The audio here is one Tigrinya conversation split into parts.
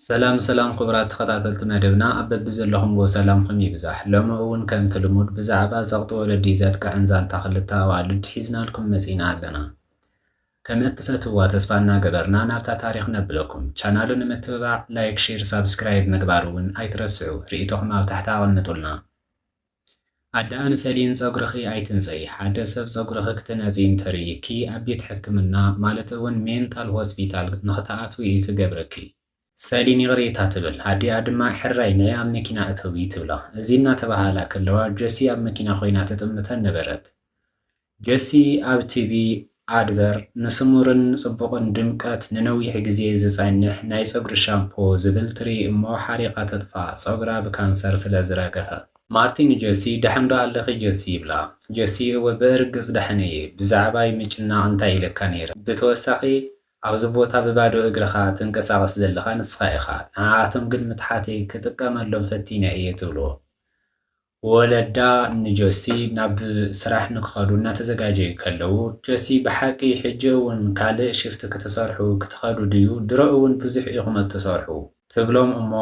ሰላም ሰላም ክቡራት ተኸታተልቲ መደብና ኣብ በቢዘለኹምዎ ሰላምኩም ይብዛሕ ሎሚ እውን ከምቲ ልሙድ ብዛዕባ ዘቕጥ ወለዲ ዘጥቅዕን ዛንታ ክልተ ኣዋልድ ሒዝናልኩም መፂና ኣለና ከም እትፈትውዋ ተስፋ እናገበርና ናብታ ታሪክ ነብለኩም ቻናሉ ንምትብባዕ ላይክ ሼር ሳብስክራይብ ምግባር እውን ኣይትረስዑ ርእቶኹም ኣብ ታሕቲ ኣቐምጡልና ኣደ ኣንሰሊን ፀጉርኺ ኣይትንፀይ ሓደ ሰብ ፀጉርኺ ክትነፂ እንተርኢኪ ኣብ ቤት ሕክምና ማለት እውን ሜንታል ሆስፒታል ንኽትኣትዊ ክገብረኪ ሰሊን ይቕሬታ ትብል ኣዲኣ ድማ ሕራይ ናይ ኣብ መኪና እተዊ ትብላ እዚ እናተባሃላ ከለዋ ጀሲ ኣብ መኪና ኮይና ትጥምተን ነበረት ጀሲ ኣብ ቲቪ ኣድበር ንስሙርን ጽቡቕን ድምቀት ንነዊሕ ግዜ ዝጸንሕ ናይ ፀጉሪ ሻምፖ ዝብል ትርኢ እሞ ሓሪቓ ተጥፋ ፀጉራ ብካንሰር ስለ ዝረገፈ ማርቲን ጀሲ ድሕንዶ ኣለኺ ጀሲ ይብላ ጀሲ እወ ብእርግጽ ደሕነ እየ ብዛዕባ ምጭናቕ እንታይ ኢለካ ነይረ ብተወሳኺ ኣብዚ ቦታ ብባዶ እግርኻ ትንቀሳቐስ ዘለኻ ንስኻ ኢኻ ንዓኣቶም ግን ምትሓተይ ክጥቀመሎም ፈቲነ እየ ትብሎ ወለዳ ንጆሲ ናብ ስራሕ ንክኸዱ እናተዘጋጀዩ ከለዉ ጆሲ ብሓቂ ሕጂ እውን ካልእ ሽፍቲ ክትሰርሑ ክትኸዱ ድዩ ድሮ እውን ብዙሕ ኢኹም እትሰርሑ ትብሎም እሞ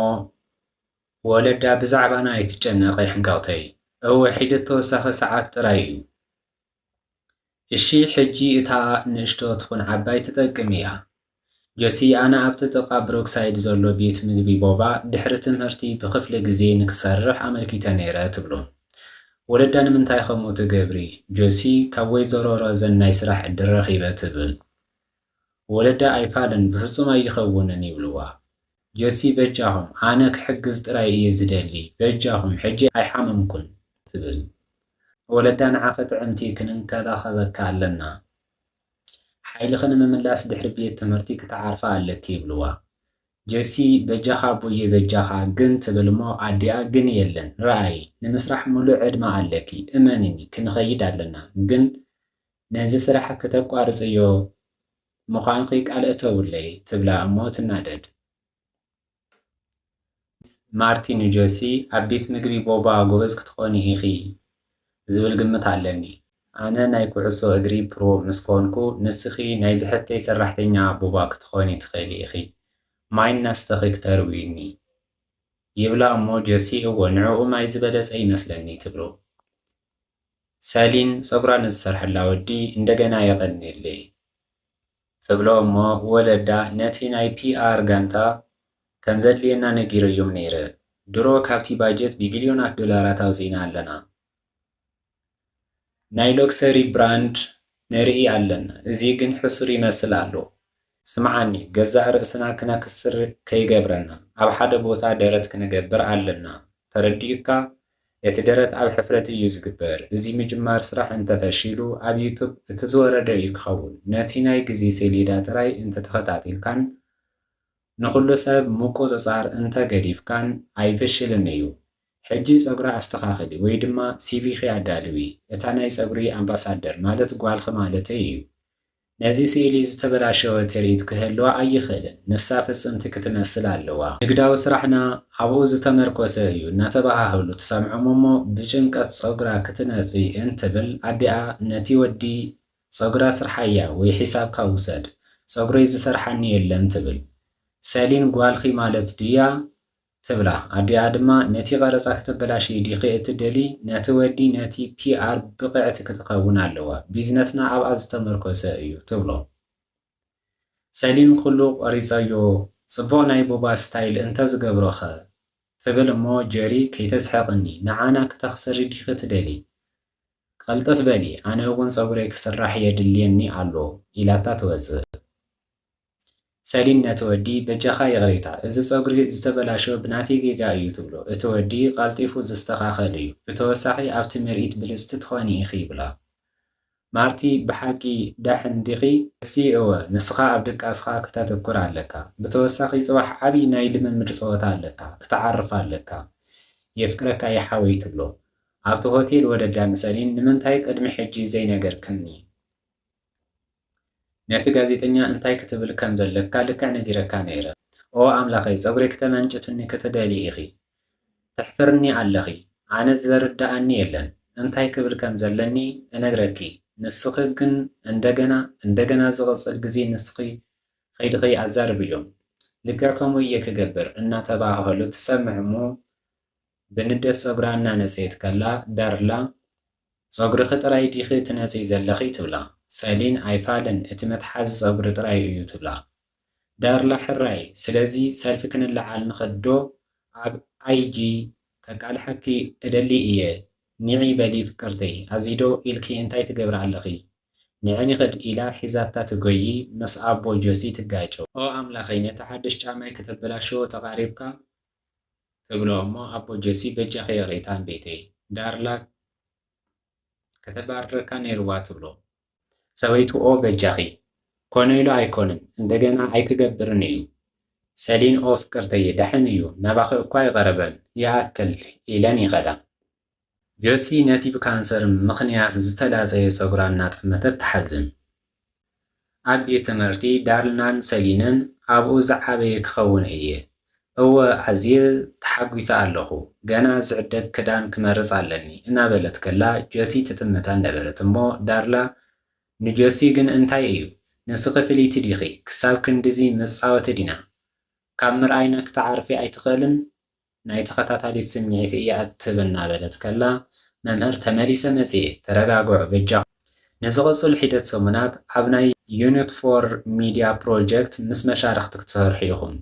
ወለዳ ብዛዕባና ኣይትጨነቕ ይሕንጋቕተይ እወ ሒደት ተወሳኺ ሰዓት ጥራይ እዩ እሺ ሕጂ እታ ንእሽቶ ትኹን ዓባይ ትጠቅም እያ ጀሲ ኣነ ኣብቲ ጥቓ ብሮክሳይድ ዘሎ ቤት ምግቢ ቦባ ድሕሪ ትምህርቲ ብክፍሊ ግዜ ንክሰርሕ ኣመልኪተ ነይረ ትብሎ ወለዳ ንምንታይ ከምኡ ትገብሪ ጆሲ ካብ ወይዘሮ ሮዘን ናይ ስራሕ ዕድል ረኺበ ትብል ወለዳ ኣይፋልን ብፍጹም ኣይኸውንን ይብልዋ ጆሲ በጃኹም ኣነ ክሕግዝ ጥራይ እየ ዝደሊ በጃኹም ሕጂ ኣይሓመምኩን ትብል ወለዳ ንዓኸ ጥዕምቲ ክንንከባኸበካ ኣለና ሓይልኺ ንምምላስ ድሕሪ ቤት ትምህርቲ ክትዓርፋ ኣለኪ ይብልዋ ጀሲ በጃኻ ቦየ በጃኻ ግን ትብል እሞ ኣዲኣ ግን የለን ረኣይ ንምስራሕ ሙሉእ ዕድማ ኣለኪ እመንኒ ክንኸይድ ኣለና ግን ነዚ ስራሕ ክተቋርፅዮ ምዃንኺ ቃል እተውለይ ትብላ እሞ ትናደድ ማርቲን ጆሲ ኣብ ቤት ምግቢ ቦባ ጎበዝ ክትኾኒ ኢኺ ዝብል ግምት ኣለኒ ኣነ ናይ ኩዕሶ እግሪ ፕሮ ምስ ኮንኩ ንስኺ ናይ ብሕተይ ሰራሕተኛ ቦባ ክትኾኒ ትኽእሊ ኢኺ ማይ እናስተኺ ክተርውይኒ ይብላ እሞ ጀሲ እወ ንዕኡ ማይ ዝበለፀ ይመስለኒ ትብሎ ሰሊን ፀጉራ ንዝሰርሐላ ወዲ እንደገና የቐኒለይ ትብሎ እሞ ወለዳ ነቲ ናይ ፒኣር ጋንታ ከም ዘድልየና ነጊረዮም ነይረ ድሮ ካብቲ ባጀት ብቢልዮናት ዶላራት ኣውፂና ኣለና ናይ ሎክሰሪ ብራንድ ነርኢ ኣለና እዚ ግን ሕሱር ይመስል ኣሎ ስምዓኒ ገዛእ ርእስና ክነክስር ከይገብረና ኣብ ሓደ ቦታ ደረት ክነገብር ኣለና ተረዲእካ እቲ ደረት ኣብ ሕፍረት እዩ ዝግበር እዚ ምጅማር ስራሕ እንተፈሺሉ ኣብ ዩቱብ እቲ ዝወረደ እዩ ክኸውን ነቲ ናይ ግዜ ሰሌዳ ጥራይ እንተተኸታቲልካን ንኩሉ ሰብ ምቁፅፃር እንተገዲፍካን ኣይፍሽልን እዩ ሕጂ ፀጉራ ኣስተኻኽሊ ወይ ድማ ሲቪኺ ኣዳልዊ እታ ናይ ፀጉሪ ኣምባሳደር ማለት ጓልኺ ማለት እዩ ነዚ ስእሊ ዝተበላሸወ ትርኢት ክህልዋ ኣይኽእልን ንሳ ፍፅምቲ ክትመስል ኣለዋ ንግዳዊ ስራሕና ኣብኡ ዝተመርኮሰ እዩ እናተባሃህሉ ትሰምዖም እሞ ብጭንቀት ፀጉራ ክትነፂ እንትብል ኣዲኣ ነቲ ወዲ ፀጉራ ስርሓያ ወይ ሒሳብካ ውሰድ ፀጉረይ ዝሰርሓኒ የለን ትብል ሰሊን ጓልኺ ማለት ድያ ትብላ ኣዲኣ ድማ ነቲ ቀረፃ ክትበላሸይ ዲኺ እትደሊ ነቲ ወዲ ነቲ ፒኣር ብቕዕቲ ክትኸውን ኣለዋ ቢዝነስና ኣብኣ ዝተመርኮሰ እዩ ትብሎ ሰሊን ኩሉ ቆሪፀዮ ጽቡቕ ናይ ቦባ ስታይል እንተዝገብሮኸ ትብል እሞ ጀሪ ከይተስሐቕኒ ንዓና ክተኽስሪ ዲኺ ትደሊ ቀልጥፍ በሊ ኣነ እውን ፀጉረይ ክስራሕ የድልየኒ ኣሎ ኢላታ ትወፅእ ሰሊን ነቲ ወዲ በጃኻ ይቕሬታ እዚ ፀጉሪ ዝተበላሸወ ብናተይ ጌጋ እዩ ትብሎ እቲ ወዲ ቀልጢፉ ዝስተኻኸል እዩ ብተወሳኺ ኣብቲ ምርኢት ብልፅቲ ትኾኒ ኢኺ ይብላ ማርቲ ብሓቂ ዳሕን ዲኺ እሲ እወ ንስኻ ኣብ ድቃስኻ ክተተኩር ኣለካ ብተወሳኺ ፅባሕ ዓብይ ናይ ልምምድ ፀወታ ኣለካ ክትዓርፍ ኣለካ የፍቅረካ ይሓወይ ትብሎ ኣብቲ ሆቴል ወለዳ ንሰሊን ንምንታይ ቅድሚ ሕጂ ዘይነገርክኒ ነቲ ጋዜጠኛ እንታይ ክትብል ከም ዘለካ ልክዕ ነጊረካ ነይረ ኦ ኣምላኸይ ፀጉሪ ክተመንጭትኒ ክትደሊ ኢኺ ተሕፍርኒ ኣለኺ ኣነ ዝረዳእኒ የለን እንታይ ክብል ከም ዘለኒ እነግረኪ ንስኺ ግን እንደገና ዝቕፅል ግዜ ንስኺ ከይድኺ ኣዛርብ እዮም ልክዕ ከምኡ እየ ክገብር እናተባህሉ ትሰምዕ እሞ ብንደት ፀጉራ እናነፀየት ከላ ዳርላ ፀጉርኺ ጥራይ ዲኺ ትነፅይ ዘለኺ ትብላ። ሰሊን ኣይፋልን እቲ መትሓዚ ፀጉሪ ጥራይ እዩ ትብላ። ዳርላ ሕራይ ስለዚ ሰልፊ ክንለዓል ንኸድ ዶ ኣብ ኣይጂ ከቃልሐኪ እደሊ እየ ኒዒ በሊ ፍቅርተይ ኣብዚ ዶ ኢልኪ እንታይ ትገብሪ ኣለኺ ንዕኒ ኽድ ኢላ ሒዛታ ትጎይ ምስ ኣቦ ጆሲ ትጋጨው። ኦ ኣምላኸይ ነቲ ሓድሽ ጫማይ ከተበላሽዎ ተቓሪብካ ትብሎ እሞ ኣቦ ጆሲ በጃኺ የቕሬታን ቤተይ ዳርላ ከተባረካ ነይርዋ ትብሎ። ሰበይቱ ኦ በጃኺ ኮነ ኢሉ ኣይኮንን እንደገና ኣይክገብርን እዩ። ሰሊን ኦ ፍቅርተይ ደሕን እዩ ናባኺ እኳ ይቐረበን ይኣክል ኢለን ይኸዳ። ጆሲ ነቲ ብካንሰር ምኽንያት ዝተላፀየ ፀጉራ እናጠመተት ትሓዝን። ኣብ ቤት ትምህርቲ ዳርልናን ሰሊንን ኣብኡ ዝዓበየ ክኸውን እየ እወ ኣዝየ ተሓጒሳ ኣለኹ ገና ዝዕደግ ክዳን ክመርፅ ኣለኒ እናበለት ከላ ጆሲ ትጥምታ ነበረት እሞ ዳርላ ንጆሲ ግን እንታይ እዩ ንስኺ ፍልይቲ ዲኺ ክሳብ ክንድዚ መፃወቲ ዲና ካብ ምርኣይና ክትዓርፊ ኣይትኽእልን ናይ ተኸታታሊት ስምዒት እያ እትህብ እናበለት ከላ መምህር ተመሊሰ መፅየ ተረጋግዑ በጃ ንዝቕፅሉ ሒደት ሰሙናት ኣብ ናይ ዩኒት ፎር ሚድያ ፕሮጀክት ምስ መሻርክቲ ክትሰርሑ ኢኹም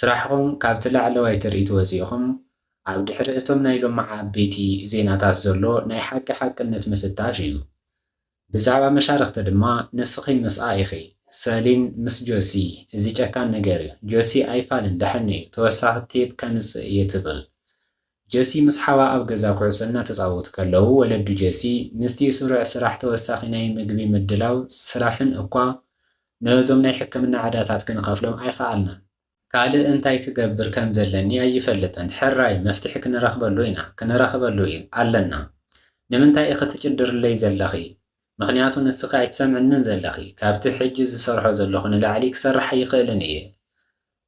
ስራሕኹም ካብቲ ላዕለዋይ ትርኢት ወፂኢኹም ኣብ ድሕሪ እቶም ናይ ሎማዓ ዓበይቲ ዜናታት ዘሎ ናይ ሓቂ ሓቅነት ምፍታሽ እዩ። ብዛዕባ መሻርክቲ ድማ ንስኺ ምስኣ ኢኺ ሰሊን ምስ ጆሲ እዚ ጨካን ነገር እዩ ጆሲ ኣይፋልን ደሕኒ እዩ ተወሳኺ ቴፕ ከምፅእ እየ ትብል። ጆሲ ምስ ሓዋ ኣብ ገዛ ኩዕሶ እናተፃወቱ ከለዉ ወለዱ ጆሲ ምስቲ ስሩዕ ስራሕ ተወሳኺ ናይ ምግቢ ምድላው ስራሕን እኳ ነዞም ናይ ሕክምና ዕዳታት ክንኸፍሎም ኣይከኣልናን ካልእ እንታይ ክገብር ከም ዘለኒ ኣይፈልጥን ሕራይ መፍትሒ ክንረኽበሉ ኣለና ንምንታይ ኢኺ ትጭድርለይ ዘለኺ ምክንያቱ ንስኺ ኣይትሰምዕንን ዘለኺ ካብቲ ሕጂ ዝሰርሖ ዘለኹ ንላዕሊ ክሰርሕ ኣይኽእልን እየ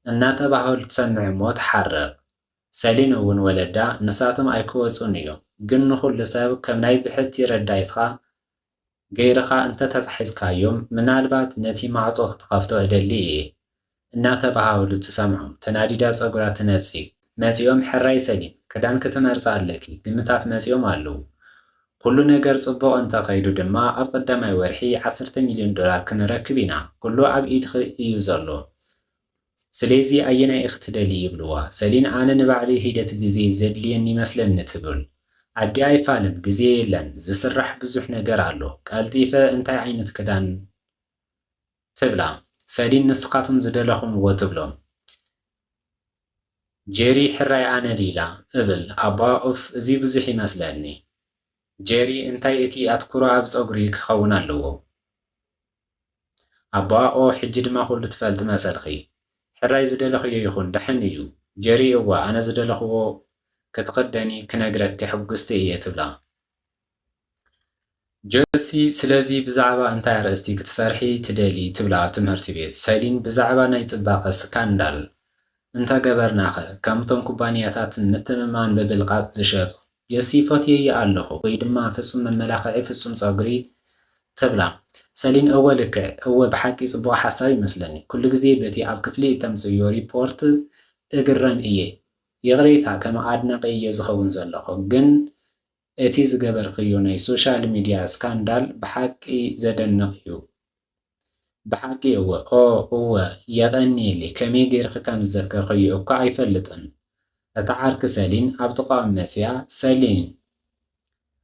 እናተባህሉ ትሰምዕ እሞ ትሓርቕ። ሰሊን እውን ወለዳ ንሳቶም ኣይክወፁን እዮም ግን ንኹሉ ሰብ ከም ናይ ብሕቲ ረዳይትኻ ገይርኻ እንተተታሒዝካዮም ምናልባት ነቲ ማዕፆ ክትኸፍቶ እደሊ እየ እናተባህሉ ትሰምዖም። ተናዲዳ ፀጉራ ትነፅግ መፂኦም ሕራይ ሰሊን ክዳን ክትመርፃ ኣለኪ ግምታት መፂኦም ኣለዉ። ኩሉ ነገር ጽቡቕ እንተኸይዱ ድማ ኣብ ቀዳማይ ወርሒ $10 ሚልዮን ክንረክብ ኢና ኩሉ ኣብ ኢድኺ እዩ ዘሎ ስለዚ ኣየናይ ኢኺ ትደሊ ይብልዋ። ሰሊን ኣነ ንባዕሊ ሂደት ግዜ ዘድልየኒ ይመስለኒ ትብል። ኣዲ ኣይፋልን ግዜ የለን ዝስራሕ ብዙሕ ነገር ኣሎ ቀልጢፈ እንታይ ዓይነት ክዳን ትብላ። ሰሊን ንስኻቶም ዝደለኹምዎ ትብሎም። ጄሪ ሕራይ ኣነ ሊላ እብል ኣባ ኡፍ እዚ ብዙሕ ይመስለኒ ጄሪ እንታይ እቲ ኣትኩሮ ኣብ ፀጉሪ ክኸውን ኣለዎ ኣባ ኦ ሕጂ ድማ ኩሉ ትፈልጥ መሰልኺ ሕራይ ዝደለኽዮ ይኹን ደሕን እዩ ጄሪ እዋ ኣነ ዝደለኽዎ ክትኽደኒ ክነግረኪ ሕጉስቲ እየ ትብላ። ጆሲ ስለዚ ብዛዕባ እንታይ ኣርእስቲ ክትሰርሒ ትደሊ ትብላ ኣብ ትምህርቲ ቤት። ሰሊን ብዛዕባ ናይ ፅባቐ ስካንዳል እንተገበርናኸ ከምቶም ኩባንያታት ምትምማን ብብልቃጥ ዝሸጡ ጆሲ ፈትየየ ኣለኹ ወይ ድማ ፍጹም መመላኽዒ ፍጹም ፀጉሪ ትብላ። ሰሊን እወ ልክዕ እወ ብሓቂ ጽቡቕ ሓሳብ ይመስለኒ ኩሉ ግዜ በቲ ኣብ ክፍሊ ተምፅዮ ሪፖርት እግረም እየ የቕሬታ ከም ኣድናቂ እየ ዝኸውን ዘለኹ ግን እቲ ዝገበርክዮ ናይ ሶሻል ሚድያ ስካንዳል ብሓቂ ዘደንቕ እዩ። ብሓቂ እወ እወ የቐኒየሊ ከመይ ጌርክ ከም ዝዘከርክዮ እኳ ኣይፈልጥን። እታ ዓርኪ ሰሊን ኣብ ጥቓኦም መፅያ ሰሊን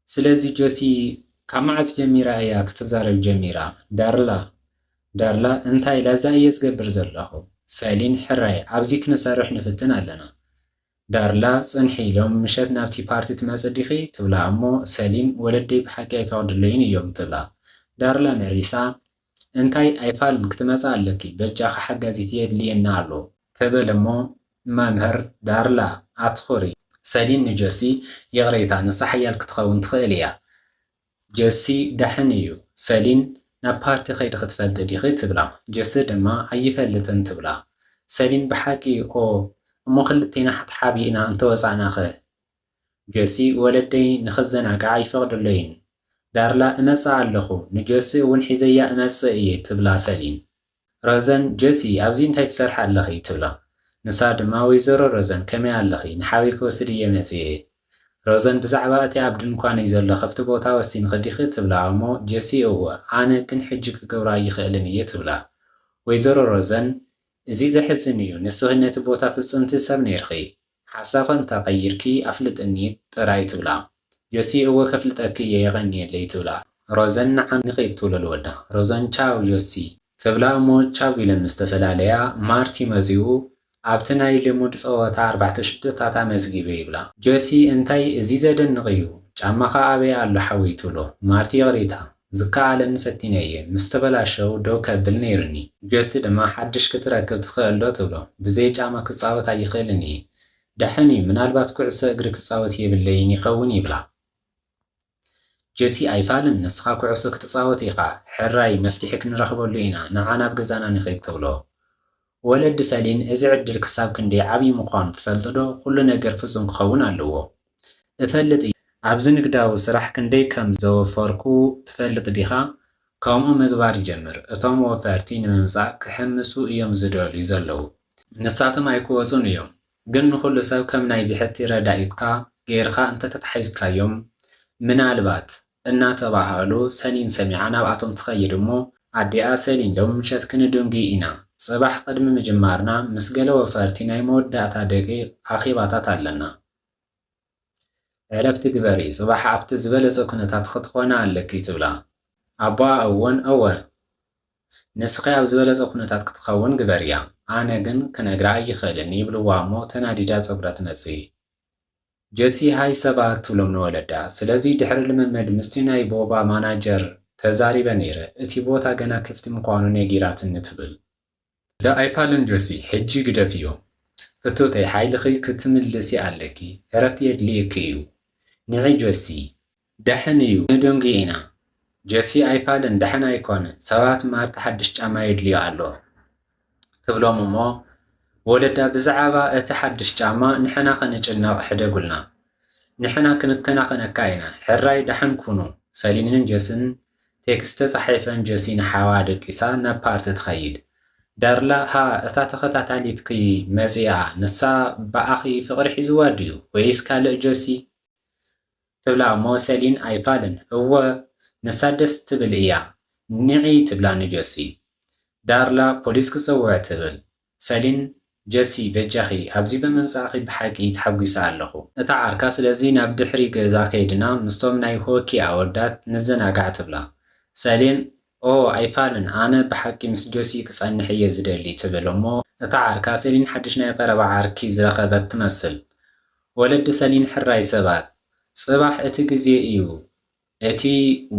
ስለዚ ጆሲ ካብ መዓዝ ጀሚራ እያ ክትዛረብ ጀሚራ? ዳርላ እንታይ ለዛ እየ ዝገብር ዘለኹ። ሰሊን ሕራይ ኣብዚ ክንሰርሕ ንፍትን ኣለና። ዳርላ ፅንሒ ኢሎም ምሸት ናብቲ ፓርቲ ትመፅእ ዲኺ ትብላ እሞ ሰሊን ወለደይ ብሓቂ ኣይፈቕድለይን እዮም ትብላ። ዳርላ መሪሳ እንታይ ኣይፋልን ክትመፅእ ኣለኪ በጃኻ ሓጋዚት የድልየና ኣሎ ትብል እሞ መምህር ዳርላ ኣትኹሪ። ሰሊን ንጆሲ የቕሬታ ንሳ ሓያል ክትኸውን ትኽእል እያ ጆሲ ደሕን እዩ። ሰሊን ናብ ፓርቲ ከይዲ ክትፈልጥ ዲኺ ትብላ። ጆሲ ድማ ኣይፈልጥን ትብላ። ሰሊን ብሓቂ እሞ ክልቴና ሓቢእና እንተወፃእናኸ ጆሲ ወለደይ ንኽዘናጋዕ ኣይፈቕድለይን። ዳርላ እመፅእ ኣለኹ ንጆሲ እውን ሒዘያ እመፅእ እየ ትብላ ሰሊን። ሮዘን ጀሲ ኣብዚ እንታይ ትሰርሕ ኣለኺ ትብላ። ንሳ ድማ ወይዘሮ ሮዘን ከመይ ኣለኺ ንሓዊ ክወስድ እየ መፅየ። ሮዘን ብዛዕባ እቲ ኣብ ድንኳነይ ዘሎ ከፍቲ ቦታ ወስቲን ኸዲኺ ትብላ እሞ ጀሲ ኣነ ግን ሕጂ ክገብሮ ኣይኽእልን እየ ትብላ። ወይዘሮ ሮዘን እዚ ዘሕዝን እዩ ንስኺ ነቲ ቦታ ፍፅምቲ ሰብ ነርኺ ሓሳብኻ እንተቐይርኪ ኣፍልጥኒ ጥራይ ትብላ። ጀሲ ከፍልጠኪ እየ የቐኒየለይ ትብላ። ሮዘን ንዓኒ ኸይትውለል ወዳ ሮዘን ቻው ጆሲ ትብላ እሞ ቻው ኢለን ምስ ተፈላለያ ማርቲ መዚኡ ኣብቲ ናይ ልሙድ ፀወታ 4 ሽቶታት ኣመዝጊበ ይብላ። ጆሲ እንታይ እዚ ዘደንቕ እዩ ጫማኻ ኣበይ ኣሎ ሓወይ ትብሎ። ማርቲ የቕሪታ ዝከኣለኒ ፈቲነ እየ ምስ ተበላሸው ደው ከብል ነይሩኒ። ጆሲ ድማ ሓድሽ ክትረክብ ትኽእል ዶ ትብሎ። ብዘይ ጫማ ክፃወት ኣይኽእልን እየ ደሕን እዩ ምናልባት ኩዕሶ እግሪ ክፃወት የብለይን ይኸውን ይብላ። ጀሲ ኣይፋልን ንስኻ ኩዕሶ ክትፃወት ኢኻ ሕራይ መፍትሒ ክንረኽበሉ ኢና ንዓና ኣብ ገዛና ንኸይድ ትብሎ። ወለዲ ሰሊን እዚ ዕድል ክሳብ ክንደይ ዓብዪ ምዃኑ ትፈልጥ ዶ? ኩሉ ነገር ፍጹም ክኸውን ኣለዎ። እፈልጥ ኣብዚ ንግዳዊ ስራሕ ክንደይ ከም ዘወፈርኩ ትፈልጥ ዲኻ? ከምኡ ምግባር ይጀምር። እቶም ወፈርቲ ንምምጻእ ክሕምሱ እዮም ዝደልዩ ዘለዉ። ንሳቶም ኣይክወፁን እዮም ግን ንኩሉ ሰብ ከም ናይ ብሕቲ ረዳኢትካ ጌርካ እንተተታሒዝካዮም ምናልባት እናተባሃሉ ሰሊን ሰሚዓ ናብኣቶም ትኸይድ እሞ ኣዲኣ ሰሊን ሎሚ ምሸት ክንድንጊ ኢና ጽባሕ ቅድሚ ምጅማርና ምስ ገለ ወፈርቲ ናይ መወዳእታ ደቂቕ ኣኼባታት ኣለና ዕረፍቲ ግበሪ ጽባሕ ኣብቲ ዝበለጸ ኩነታት ክትኾና ኣለኪ ትብላ። ኣቦኣ እውን ንስኺ ኣብ ዝበለጸ ኩነታት ክትኸውን ግበርያ ኣነ ግን ክነግራ ኣይኽእልን ይብልዋ እሞ ተናዲዳ ፀጉራ ትነጽይ። ጀሲ ሃይ ሰባት ትብሎም ንወለዳ ስለዚ ድሕሪ ልምምድ ምስቲ ናይ ቦባ ማናጀር ተዛሪበ ነይረ እቲ ቦታ ገና ክፍቲ ምዃኑ ነጊራትኒ ትብል። ኣይፋልን ጀሲ ሕጂ ግደፍ እዮም ፍቱተይ ሓይልኺ ክትምልሲ ኣለኪ ዕረፍቲ የድልየኪ እዩ ንዒ ጀሲ ደሕን እዩ ንድንጊ ኢና። ጀሲ ኣይፋልን ደሕን ኣይኮነ ሰባት ማርቲ ሓድሽ ጫማ የድልዮ ኣሎ ትብሎም እሞ ወለዳ ብዛዕባ እቲ ሓድሽ ጫማ ንሕና ኸንጭነቕ ሕደጉልና ንሕና ክንከናኸነካ ኢና ሕራይ ደሕን ኩኑ። ሰሊንን ጀስን ቴክስተ ጸሒፈን ጀሲ ንሓዋ ደቂሳ ናብ ፓርቲ ትኸይድ። ዳርላ እታ ተኸታታሊትኪ መጺኣ ንሳ በኣኺ ፍቕሪ ሒዝዋ ድዩ ወይስ ካልእ ጀሲ ትብላ እሞ ሰሊን ኣይፋልን ንሳ ደስ ትብል እያ ንዒ ትብላ ንጀሲ። ዳርላ ፖሊስ ክጽውዕ ትብል። ሰሊን ጀሲ በጃኺ ኣብዚ ብምምጻእኺ ብሓቂ ተሓጒሳ ኣለኹ እታ ዓርካ ስለዚ ናብ ድሕሪ ገዛ ከይድና ምስቶም ናይ ሆኪ ኣወዳት ንዘናጋዕ ትብላ። ሰሊን ኣይፋልን ኣነ ብሓቂ ምስ ጆሲ ክጸንሕ እየ ዝደሊ ትብል እሞ እታ ዓርካ ሰሊን ሓድሽ ናይ ቀረባ ዓርኪ ዝረኸበት ትመስል። ወለዲ ሰሊን ሕራይ ሰባት ጽባሕ እቲ ግዜ እዩ እቲ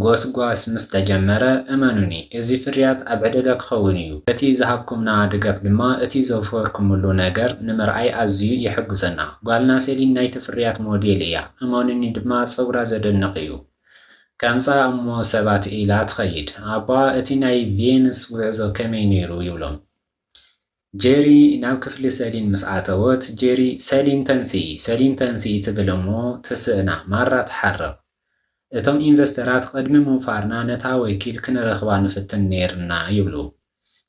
ጎስጓስ ምስ ተጀመረ እመኑኒ እዚ ፍርያት ኣብ ዕደጋ ክኸውን እዩ። እቲ ዝሃብኩምና ድጋፍ ድማ እቲ ዘውፈርኩምሉ ነገር ንምርኣይ ኣዝዩ የሐጉሰና። ጓልና ሰሊን ናይቲ ፍርያት ሞዴል እያ እመኑኒ ድማ ፀጉራ ዘደንቕ እዩ ከምፃ እሞ ሰባት ኢላ ትኸይድ። ኣባ እቲ ናይ ቬንስ ውዕዞ ከመይ ነይሩ ይብሎም። ጄሪ ናብ ክፍሊ ሰሊን ምስ ኣተወት ጄሪ ሰሊን ተንስኢ ትብል እሞ ትስእና ማራ ትሓርቕ። እቶም ኢንቨስተራት ቅድሚ ምውፋርና ነታ ወኪል ክንረኽባ ንፍትን ነርና ይብሉ።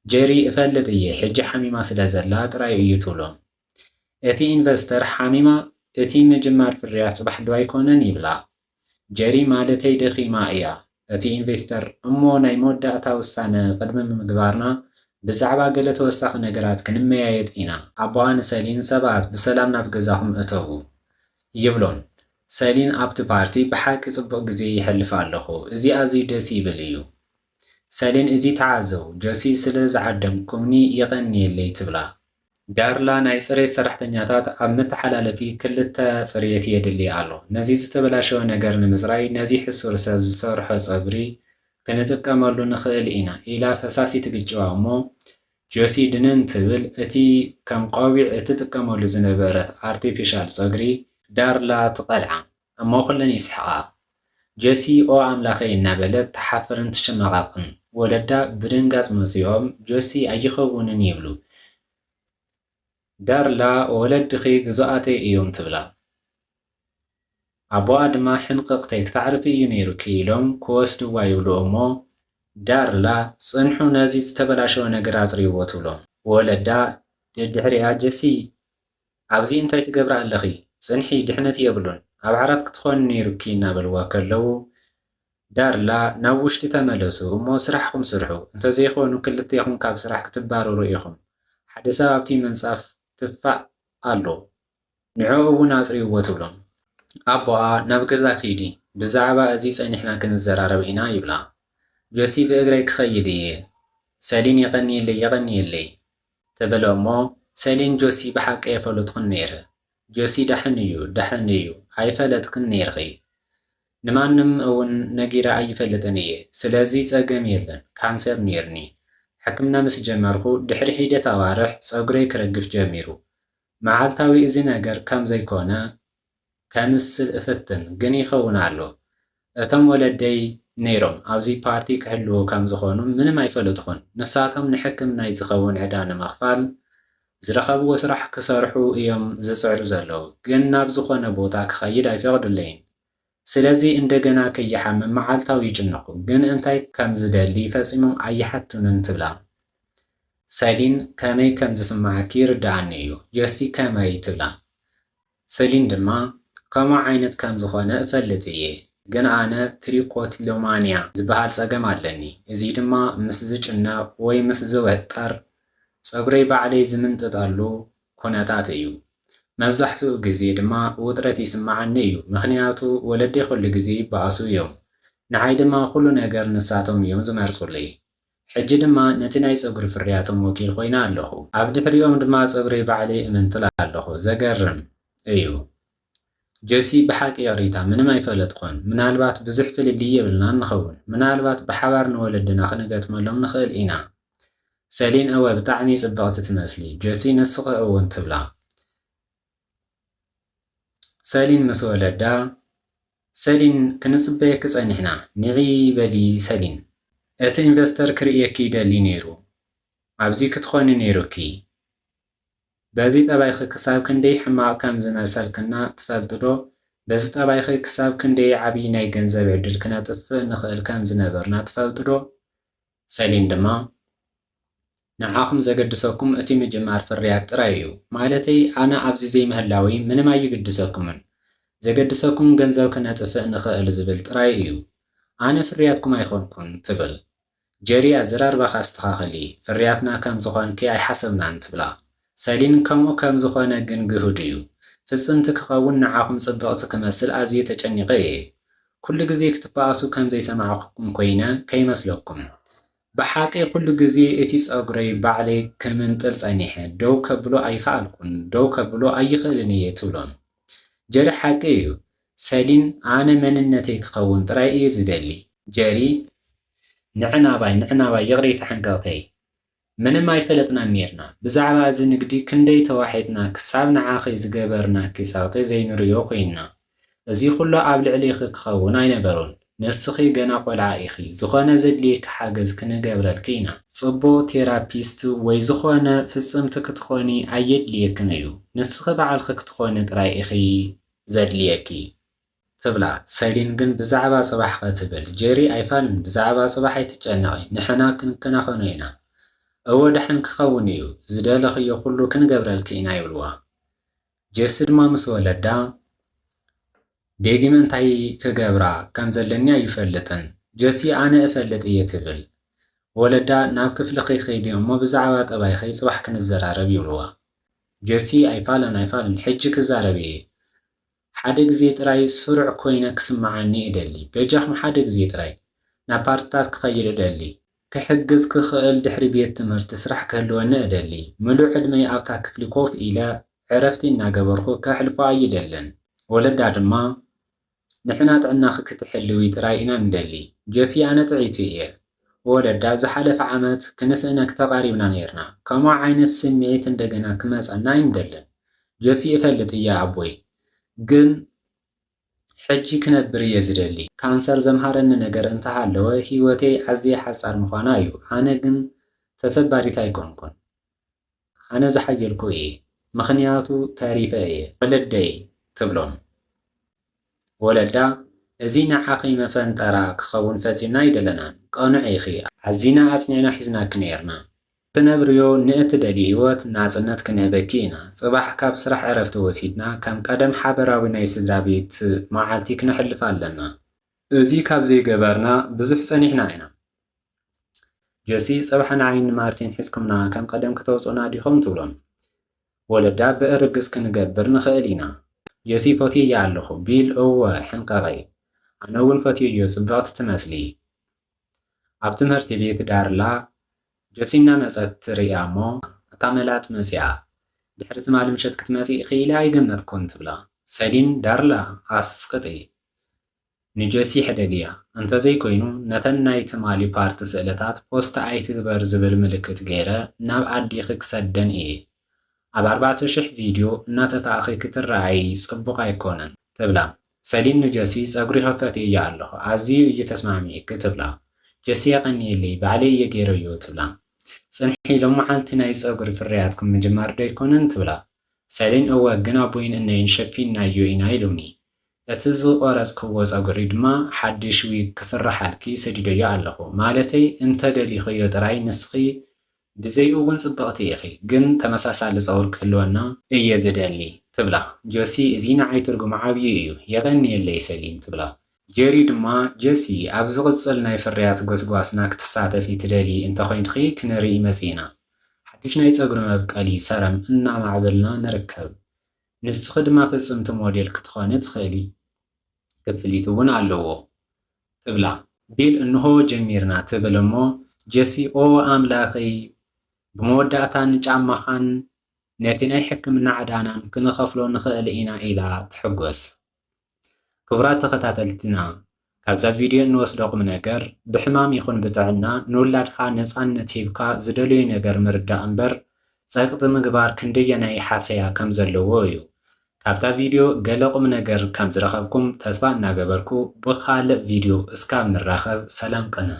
ጄሪ እፈልጥ እየ ሕጂ ሓሚማ ስለ ዘላ ጥራይ እዩ ትብሎም። እቲ ኢንቨስተር ሓሚማ እቲ ምጅማር ፍርያት ጽባሕ ዶ ኣይኮነን ይብላ። ጄሪ ማለተይ ደኺማ እያ። እቲ ኢንቨስተር እሞ ናይ መወዳእታ ውሳነ ቅድሚ ምግባርና ብዛዕባ ገለ ተወሳኺ ነገራት ክንመያየጥ ኢና። ኣቦኣ ንሰሊን ሰባት ብሰላም ናብ ገዛኹም እተዉ ይብሎም። ሰሊን ኣብቲ ፓርቲ ብሓቂ ጽቡቕ ግዜ ይሕልፍ ኣለኹ እዚ ኣዝዩ ደስ ይብል እዩ። ሰሊን እዚ ተዓዘቡ ጆሲ ስለ ዝዓደምኩምኒ የቐኒየለይ ትብላ። ዳርላ ናይ ጽሬት ሰራሕተኛታት ኣብ መተሓላለፊ ክልተ ጽሬት የድሊ ኣሎ ነዚ ዝተበላሸወ ነገር ንምጽራይ ነዚ ሕሱር ሰብ ዝሰርሖ ፀጉሪ ክንጥቀመሉ ንኽእል ኢና ኢላ ፈሳሲ ትግጭዋ እሞ ጆሲ ድንን ትብል እቲ ከም ቆቢዕ እትጥቀመሉ ዝነበረት ኣርቲፊሻል ፀጉሪ ዳርላ ትቐልዓ እሞ ኩለን ይስሕቓ። ጀሲ ኣምላኸይ እናበለት ተሓፍርን ትሽመቓቕን። ወለዳ ብድንጋጽ መጺኦም ጆሲ ኣይኸውንን ይብሉ። ዳርላ ወለድኺ ግዙኣተይ እዮም ትብላ። ኣቦኣ ድማ ሕንቅቕተይ ክታዕርፊ እዩ ነይሩኪ ኢሎም ክወስድዋ ይብሉ እሞ ዳርላ ጽንሑ ነዚ ዝተበላሸወ ነገር ኣጽሪይዎ ትብሎም። ወለዳ ድሕሪኣ ጀሲ ኣብዚ እንታይ ትገብራ ኣለኺ? ጽንሒ ድሕነት የብሉን ኣብ ዓራት ክትኾን ነይሩኪ እናበልዋ ከለዉ ዳርላ ናብ ውሽጢ ተመለሱ እሞ ስራሕኩም ስርሑ እንተዘይኾኑ ክልቴኹም ካብ ስራሕ ክትባረሩ ኢኹም። ሓደ ሰብ ኣብቲ መንጻፍ ትፋእ ኣሎ ንዕኡ እውን ኣጽሪይዎ ትብሎም። ኣቦኣ ናብ ገዛ ኺዲ ብዛዕባ እዚ ጸኒሕና ክንዘራረብ ኢና ይብላ። ጆሲ ብእግረይ ክኸይድ እየ ሰሊን የቐኒየለይ ትብል እሞ ሰሊን ጆሲ ብሓቂ የፈለጥኩን ነይረ። ጆሲ ዳሕን እዩ ኣይፈለጥክን ነይርኺ ንማንም እውን ነጊራ ኣይፈልጥን እየ ስለዚ ጸገም የለን ካንሰር ነይርኒ ሕክምና ምስ ጀመርኩ ድሕሪ ሂደት ኣዋርሕ ጸጉረይ ክረግፍ ጀሚሩ መዓልታዊ እዚ ነገር ከም ዘይኮነ ከምስል እፍትን ግን ይኸውን ኣሎ። እቶም ወለደይ ነይሮም ኣብዚ ፓርቲ ክሕልው ከም ዝኾኑ ምንም ኣይፈለጥኹን። ንሳቶም ንሕክምና ዝኸውን ዕዳ ንምኽፋል ዝረኸብዎ ስራሕ ክሰርሑ እዮም ዝጽዕሩ ዘለዉ ግን ናብ ዝኾነ ቦታ ክኸይድ ኣይፈቕድለይን። ስለዚ እንደገና ከይሓምም መዓልታዊ ይጭነኹ ግን እንታይ ከም ዝደሊ ፈጺሞም ኣይሓቱንን ትብላ። ሰሊን ከመይ ከም ዝስማዓኪ ይርዳኣኒ እዩ። ጆሲ ከመይ ትብላ። ሰሊን ድማ ከምኡ ዓይነት ከም ዝኾነ እፈልጥ እየ ግን ኣነ ትሪኮቲሎማንያ ዝበሃል ጸገም ኣለኒ። እዚ ድማ ምስ ዝጭነቕ ወይ ምስ ዝወጠር ጸጉረይ ባዕለይ ዝምንጥጣሉ ኩነታት እዩ። መብዛሕትኡ ግዜ ድማ ውጥረት ይስማዓኒ እዩ ምክንያቱ ወለደይ ኩሉ ግዜ ይበኣሱ እዮም። ንዓይ ድማ ኩሉ ነገር ንሳቶም እዮም ዝመርጹለይ። ሕጂ ድማ ነቲ ናይ ጸጉሪ ፍርያቶም ወኪል ኮይና ኣለኹ። ኣብ ድሕሪኦም ድማ ጸጉረይ ባዕለይ እምንጥል ኣለኹ። ዘገርም እዩ። ጆሲ ብሓቂ ቅሪታ ምንም ኣይፈለጥኩን። ምናልባት ብዙሕ ፍልልይ የብልና ንኸውን ምናልባት ብሓባር ንወለድና ክንገጥመሎም ንኽእል ኢና። ሰሊን እወ ብጣዕሚ ጽብቕቲ ትመስሊ። ጆሲ ንስኺ እውን ትብላ። ሰሊን ምስ ወለዳ ሰሊን ክንጽበየኪ ጸኒሕና ንዒ በሊ ሰሊን እቲ ኢንቨስተር ክርእየኪ ይደሊ ነይሩ ኣብዚ ክትኾኒ ነይሩኪ በዚ ጠባይኺ ክሳብ ክንደይ ሕማቕ ከም ዝመሰልክና ትፈልጥ ዶ? በዚ ጠባይኺ ክሳብ ክንደይ ዓብይ ናይ ገንዘብ ዕድል ክነጥፍእ ንኽእል ከም ዝነበርና ትፈልጥ ዶ? ሰሊን ድማ ንዓኹም ዘገድሰኩም እቲ ምጅማር ፍርያት ጥራይ እዩ ማለተይ ኣነ ኣብዚ ዘይምህላዊ ምንም ኣይግድሰኩምን ዘገድሰኩም ገንዘብ ክነጥፍእ ንኽእል ዝብል ጥራይ እዩ ኣነ ፍርያትኩም ኣይኮንኩን ትብል። ጀሪ ኣዘራርባኻ ኣስተኻኽሊ ፍርያትና ከም ዝኾንኪ ኣይሓሰብናን ትብላ። ሰሊን ከምኡ ከም ዝኾነ ግን ግሁድ እዩ። ፍጽምቲ ክኸውን ንዓኹም ጽብቕቲ ክመስል ኣዝየ ተጨኒቐ እየ። ኩሉ ግዜ ክትበኣሱ ከም ዘይሰማዕኹም ኮይነ ከይመስለኩም ብሓቂ ኩሉ ግዜ እቲ ጸጉረይ ባዕለይ ክምንጥል ጸኒሐ ደው ከብሎ ኣይከኣልኩን ደው ከብሎ ኣይኽእልን እየ ትብሎም። ጀሪ ሓቂ እዩ። ሰሊን ኣነ መንነተይ ክኸውን ጥራይ እየ ዝደሊ። ጀሪ ንዕናባይ ይቕሪታ ሕንቀቕተይ ምንም ኣይፈለጥናን ነርና ብዛዕባ እዚ ንግዲ ክንደይ ተዋሒጥና ክሳብ ንዓኺ ዝገበርና ኪሳውቲ ዘይንርዮ ኮይንና እዚ ኩሉ ኣብ ልዕሊኺ ክኸውን ኣይነበሩን። ንስኺ ገና ቆልዓ ኢኺ ዝኾነ ዘድልየኪ ሓገዝ ክንገብረልኪ ኢና። ጽቡቕ ቴራፒስት ወይ ዝኾነ ፍጽምቲ ክትኾኒ ኣየድልየክን እዩ። ንስኺ በዓልኺ ክትኾኒ ጥራይ ኢኺ ዘድልየኪ ትብላ። ሰሊን ግን ብዛዕባ ጽባሕኸ ትብል። ጀሪ ኣይፋልን ብዛዕባ ጽባሕ ኣይትጨነቒ ንሕና ክንከናኸኖ ኢና እወ ድሕን ክኸውን እዩ ዝደለኽዮ ኩሉ ክንገብረልኪ ኢና ይብልዋ። ጀሲ ድማ ምስ ወለዳ ደጊመ እንታይ ክገብራ ከም ዘለኒ ኣይፈልጥን ጀሲ ኣነ እፈልጥ እየ ትብል። ወለዳ ናብ ክፍሊ ኸይኸይድ እሞ ብዛዕባ ጠባይኺ ጽባሕ ክንዘራረብ ይብልዋ። ጀሲ ኣይፋልን ሕጂ ክዛረብ እየ ሓደ ግዜ ጥራይ ስሩዕ ኮይነ ክስማዓኒ እደሊ በጃኹም ሓደ ግዜ ጥራይ ናብ ፓርትታት ክኸይድ እደሊ ክሕግዝ ክኽእል ድሕሪ ቤት ትምህርቲ ስራሕ ክህልወኒ እደሊ ምሉእ ዕድመይ ኣብታ ክፍሊ ኮፍ ኢለ ዕረፍቲ እናገበርኩ ከሕልፎ ኣይደልን። ወለዳ ድማ ንሕና ጥዕናኺ ክትሕልዊ ጥራይ ኢና ንደሊ። ጀሲ ኣነ ጥዒቲ እየ። ወለዳ ዝሓለፈ ዓመት ክንስእነክ ተቓሪብና ነርና ከምኡ ዓይነት ስምዒት እንደገና ክመፀና ኣይንደልን። ጀሲ እፈልጥ እየ ኣቦይ ግን ሕጂ ክነብር እየ ዝደሊ። ካንሰር ዘምሃረኒ ነገር እንተሃለወ ህይወተይ ኣዝየ ሓፃር ምዃና እዩ። ኣነ ግን ተሰባሪት ኣይኮንኩን። ኣነ ዝሓየልኩ እየ ምኽንያቱ ተሪፈ እየ ወለደይ ትብሎም። ወለዳ እዚ ንዓኺ መፈንጠራ ክኸውን ፈጺምና ኣይደለናን። ቀኑዕ ኢኺ ኣዝና ኣጽኒዕና ሒዝናኪ ነርና። ትነብርዮ ንእትደልዮ ህይወት ናጽነት ክንህበኪ ኢና። ጽባሕ ካብ ስራሕ ዕረፍቲ ወሲድና ከም ቀደም ሓበራዊ ናይ ስድራ ቤት መዓልቲ ክነሕልፍ ኣለና። እዚ ካብ ዘይገበርና ብዙሕ ጸኒሕና ኢና። ጆሲ ጽባሕ ንዓይኒ ማርቲን ሒዝኩምና ከም ቀደም ከተውፅኡና ዲኹም ትብሎም። ወለዳ ብእርግጽ ክንገብር ንኽእል ኢና። ጆሲ ፈትየያ ኣለኹ ቢል እወ ሕንቀቐይ ኣነ እውን ፈትየዮ ጽብቕቲ ትመስሊ። ኣብ ትምህርቲ ቤት ዳርላ ጆሲ እናመጸት ትርእያ እሞ እታ መላጥ መጺኣ ድሕሪ ትማሊ ምሸት ክትመጽእ ኢኺ ኣይገመትኩን ትብላ። ሰሊን ዳርላ ኣስቅጢ ንጆሲ ሕደግያ እንተዘይኮይኑ ነተን ናይ ትማሊ ፓርቲ ስእልታት ፖስት ኣይትግበር ዝብል ምልክት ገይረ ናብ ኣዲ ክሰደን እየ። ኣብ 4000 ቪድዮ እናተታእኺ ክትረኣይ ጽቡቕ ኣይኮነን ትብላ። ሰሊን ንጆሲ ጸጉሪ ከፈትየያ ኣለኹ ኣዝዩ እዩ ተስማሚዕኪ ትብላ። ጆሲ የቐኒየለይ ባዕለይ እየ ገይረዮ ትብላ። ጽንሒ ሎም መዓልቲ ናይ ጸጉሪ ፍርያትኩም ምጅማር ዶ ኣይኮነን ትብላ። ሰሊን እወ ግን ኣቦይን እነይን ሸፊንናዮ ኢና ኢሉኒ። እቲ ዝቖረጽክዎ ጸጉሪ ድማ ሓድሽ ዊግ ክስራሓልኪ ሰዲደዮ ኣለኹ። ማለተይ እንተደሊኽዮ ጥራይ ንስኺ ብዘይኡ እውን ጽብቕቲ ኢኺ ግን ተመሳሳሊ ጸጉሪ ክህልወና እየ ዝደሊ ትብላ። ጆሲ እዚ ንዓይ ትርጉም ዓብዪ እዩ የቐኒየለይ ሰሊን ትብላ። ጀሪ ድማ ጆሲ ኣብ ዝቕጽል ናይ ፍርያት ጎስጓስና ክትሳተፊ ትደሊ እንተኾይንትኺ ክንርኢ መጺና ሓድሽ ናይ ጸጉሪ መብቀሊ ሰረም እናማዕበልና ንርከብ። ንስኺ ድማ ፍጽምቲ ሞዴል ክትኾኒ ትኽእሊ ክፍሊት እውን ኣለዎ ትብላ። ቢል እንሆ ጀሚርና ትብል እሞ ጆሲ ኦ ኣምላኸይ ብመወዳእታን ጫማኻን ነቲ ናይ ሕክምና ዕዳናን ክንኸፍሎ ንኽእል ኢና ኢላ ትሕጐስ። ክቡራት ተኸታተልትና ካብዛ ቪድዮ እንወስዶ ቁም ነገር ብሕማም ይኹን ብጥዕና ንውላድኻ ነፃነት ሂብካ ዝደልዮ ነገር ምርዳእ እምበር ጸቅጢ ምግባር ክንደየናይ ሓሰያ ከም ዘለዎ እዩ። ካብታ ቪድዮ ገለ ቁም ነገር ከም ዝረኸብኩም ተስፋ እናገበርኩ ብኻልእ ቪድዮ እስካብ ንራኸብ ሰላም ቅነ።